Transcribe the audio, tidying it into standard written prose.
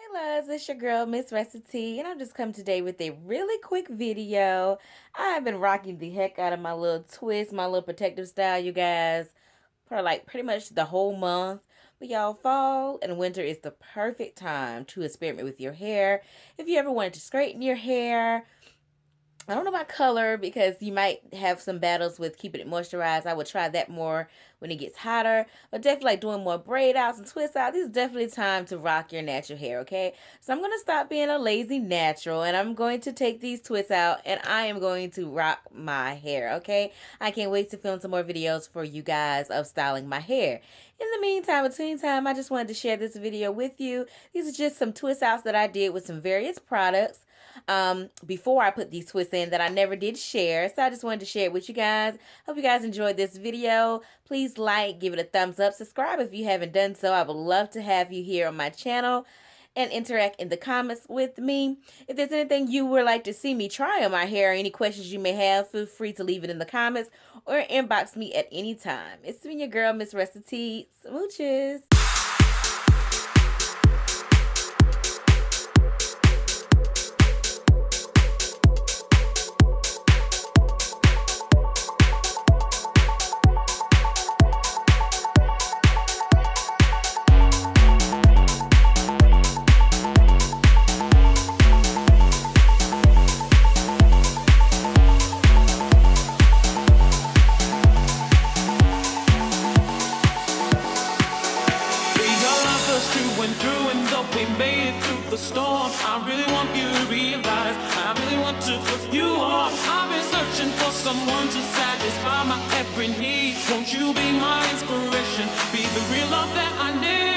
Hey loves, it's your girl MissRessaT, and I'm just coming today with a really quick video. I've been rocking the heck out of my little twist, my little protective style, you guys, for like pretty much the whole month. But y'all, fall and winter is the perfect time to experiment with your hair. If you ever wanted to straighten your hair, I don't know about color because you might have some battles with keeping it moisturized. I would try that more when it gets hotter. But definitely like doing more braid outs and twist outs. This is definitely time to rock your natural hair, okay? So I'm going to stop being a lazy natural and I'm going to take these twists out and I am going to rock my hair, okay? I can't wait to film some more videos for you guys of styling my hair. In the meantime, between time, I just wanted to share this video with you. These are just some twist outs that I did with some various products before I put these twists in that I never did share. So I just wanted to share it with you guys. Hope you guys enjoyed this video. Please like, give it a thumbs up, subscribe if you haven't done so. I would love to have you here on my channel and interact in the comments with me. If there's anything you would like to see me try on my hair or any questions you may have, feel free to leave it in the comments or inbox me at any time. It's been your girl, MissRessaT. Smooches. Through and though we made it through the storm, I really want you to realize I really want to put you on. I've been searching for someone to satisfy my every need. Won't you be my inspiration? Be the real love that I need.